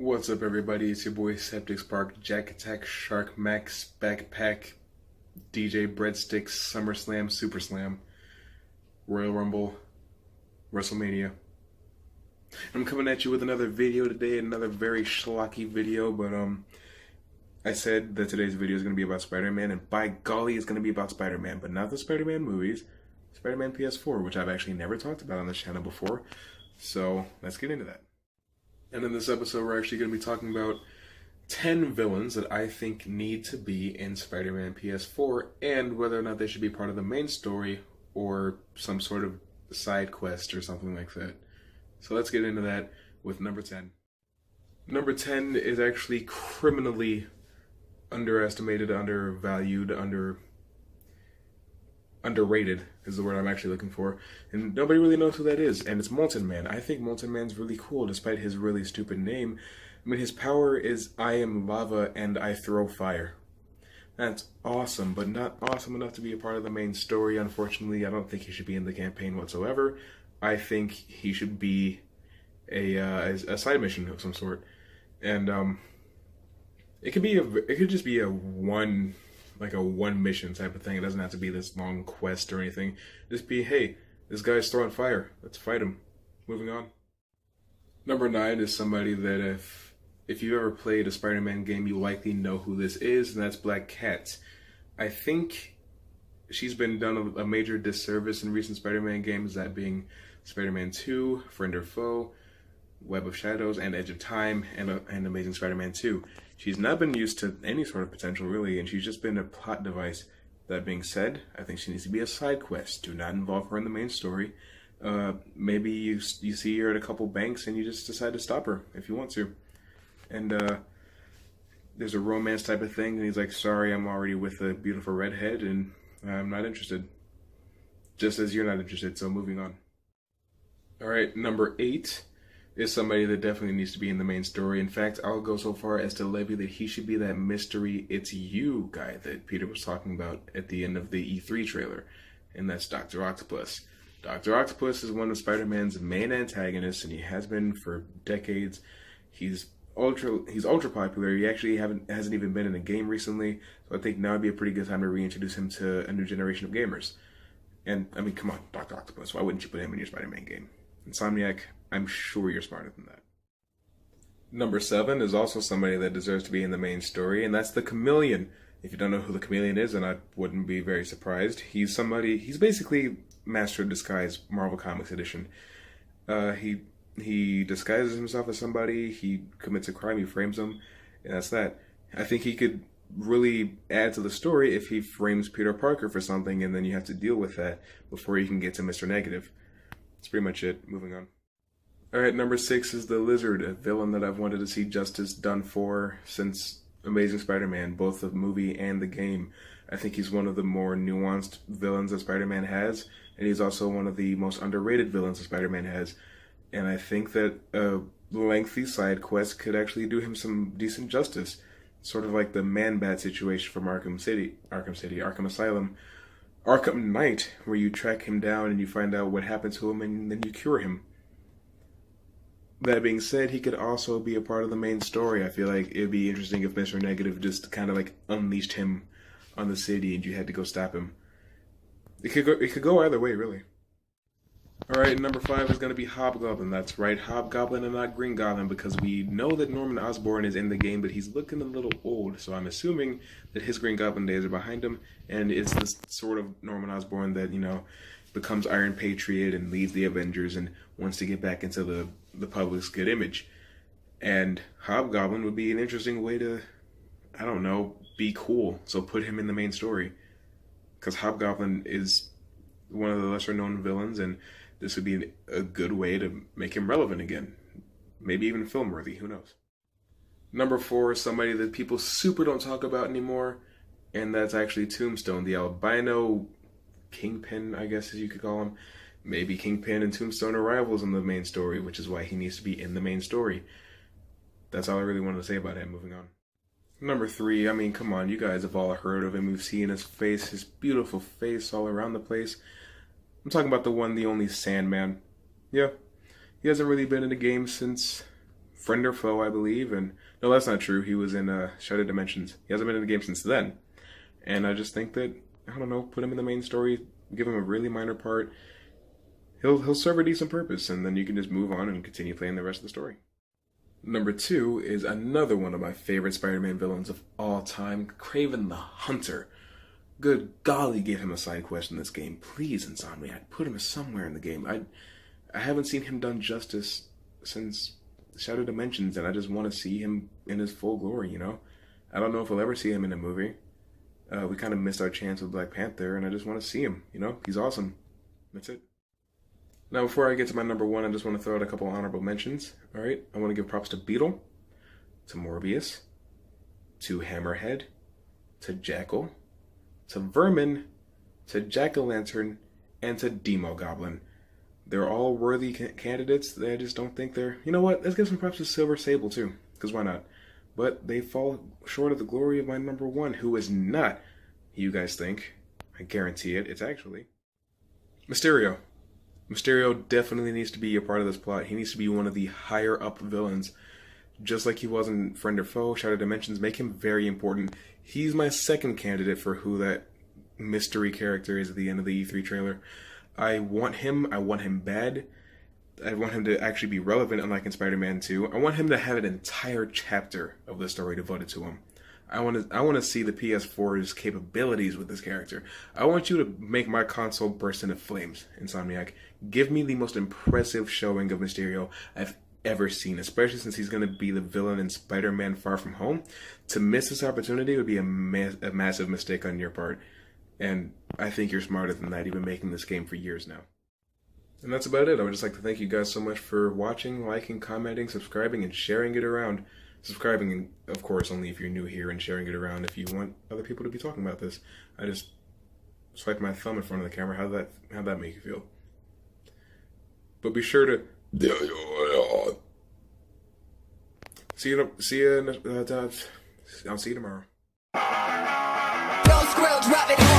What's up, everybody? It's your boy Septic Spark, Jack Attack, Shark Max, Backpack, DJ Breadsticks, SummerSlam, Super Slam, Royal Rumble, WrestleMania. I'm coming at you with another video today, another very schlocky video, but I said that today's video is going to be about Spider-Man, and by golly, it's going to be about Spider-Man, but not the Spider-Man movies, Spider-Man PS4, which I've actually never talked about on this channel before, so let's get into that. And in this episode, we're actually going to be talking about 10 villains that I think need to be in Spider-Man PS4 and whether or not they should be part of the main story or some sort of side quest or something like that. So let's get into that with number 10. Number 10 is actually criminally underestimated, undervalued, underrated is the word I'm actually looking for, and nobody really knows who that is, and it's Molten Man. I think Molten Man's really cool despite his really stupid name. I mean, his power is I am lava and I throw fire. That's awesome, but not awesome enough to be a part of the main story. Unfortunately, I don't think he should be in the campaign whatsoever. I think he should be a side mission of some sort, and it could just be a one mission type of thing. It doesn't have to be this long quest or anything. Just be, hey, this guy's throwing fire. Let's fight him. Moving on. Number 9 is somebody that if you've ever played a Spider-Man game, you likely know who this is, and that's Black Cat. I think she's been done a major disservice in recent Spider-Man games, that being Spider-Man 2, Friend or Foe, Web of Shadows, and Edge of Time, and Amazing Spider-Man 2. She's not been used to any sort of potential, really, and she's just been a plot device. That being said, I think she needs to be a side quest. Do not involve her in the main story. Maybe you see her at a couple banks and you just decide to stop her if you want to. And there's a romance type of thing, and he's like, sorry, I'm already with a beautiful redhead, and I'm not interested. Just as you're not interested, so moving on. Alright, number 8 is somebody that definitely needs to be in the main story. In fact, I'll go so far as to levy that he should be that mystery "it's you" guy that Peter was talking about at the end of the E3 trailer, and that's Dr. Octopus. Dr. Octopus is one of Spider-Man's main antagonists, and he has been for decades. He's ultra popular. He actually hasn't even been in a game recently, so I think now would be a pretty good time to reintroduce him to a new generation of gamers. And I mean, come on, Dr. Octopus, why wouldn't you put him in your Spider-Man game? Insomniac, I'm sure you're smarter than that. Number 7 is also somebody that deserves to be in the main story, and that's the Chameleon. If you don't know who the Chameleon is, then I wouldn't be very surprised. He's basically Master of Disguise, Marvel Comics edition. He disguises himself as somebody, he commits a crime, he frames them, and that's that. I think he could really add to the story if he frames Peter Parker for something, and then you have to deal with that before you can get to Mr. Negative. That's pretty much it. Moving on. Alright, number 6 is the Lizard, a villain that I've wanted to see justice done for since Amazing Spider-Man, both the movie and the game. I think he's one of the more nuanced villains that Spider-Man has, and he's also one of the most underrated villains that Spider-Man has. And I think that a lengthy side quest could actually do him some decent justice. Sort of like the Man-Bat situation from Arkham Asylum, Arkham Knight, where you track him down and you find out what happened to him and then you cure him. That being said, he could also be a part of the main story. I feel like it'd be interesting if Mr. Negative just kind of like unleashed him on the city and you had to go stop him. It could go either way, really. Alright, number 5 is going to be Hobgoblin. That's right, Hobgoblin and not Green Goblin, because we know that Norman Osborn is in the game, but he's looking a little old, so I'm assuming that his Green Goblin days are behind him, and it's this sort of Norman Osborn that, becomes Iron Patriot and leads the Avengers and wants to get back into the public's good image. And Hobgoblin would be an interesting way to, I don't know, be cool, so put him in the main story. Because Hobgoblin is one of the lesser known villains, and this would be a good way to make him relevant again. Maybe even film-worthy, who knows. Number 4 is somebody that people super don't talk about anymore, and that's actually Tombstone, the albino Kingpin, I guess as you could call him. Maybe Kingpin and Tombstone are rivals in the main story, which is why he needs to be in the main story. That's all I really wanted to say about him. Moving on. Number 3, I mean, come on, you guys have all heard of him. We've seen his face, his beautiful face all around the place. I'm talking about the one, the only Sandman. Yeah, he hasn't really been in a game since friend or foe, I believe. And no, that's not true. He was in Shattered Dimensions. He hasn't been in the game since then. And I just think that, I don't know, put him in the main story, give him a really minor part. He'll serve a decent purpose, and then you can just move on and continue playing the rest of the story. Number 2 is another one of my favorite Spider-Man villains of all time, Kraven the Hunter. Good golly, give him a side quest in this game. Please, Insomniac, put him somewhere in the game. I haven't seen him done justice since Shattered Dimensions, and I just want to see him in his full glory, you know? I don't know if we'll ever see him in a movie. We kind of missed our chance with Black Panther, and I just want to see him, you know? He's awesome. That's it. Now, before I get to my number 1, I just want to throw out a couple honorable mentions, alright? I want to give props to Beetle, to Morbius, to Hammerhead, to Jackal, to Vermin, to Jack-o'-lantern, and to Demo Goblin. They're all worthy candidates. I just don't think they're... You know what? Let's give some props to Silver Sable, too. Because why not? But they fall short of the glory of my number 1, who is not who you guys think. I guarantee it. It's actually Mysterio. Mysterio definitely needs to be a part of this plot. He needs to be one of the higher-up villains. Just like he was in Friend or Foe, Shattered Dimensions, make him very important. He's my second candidate for who that mystery character is at the end of the E3 trailer. I want him bad. I want him to actually be relevant, unlike in Spider-Man 2. I want him to have an entire chapter of the story devoted to him. I want to see the PS4's capabilities with this character. I want you to make my console burst into flames, Insomniac. Give me the most impressive showing of Mysterio I've ever seen, especially since he's going to be the villain in Spider-Man Far From Home. To miss this opportunity would be a massive mistake on your part. And I think you're smarter than that. You've been making this game for years now. And that's about it. I would just like to thank you guys so much for watching, liking, commenting, subscribing, and sharing it around. Subscribing, of course, only if you're new here, and sharing it around if you want other people to be talking about this. I just swiped my thumb in front of the camera. How'd that make you feel? But be sure to I'll see you tomorrow. Don't squelch, drop it.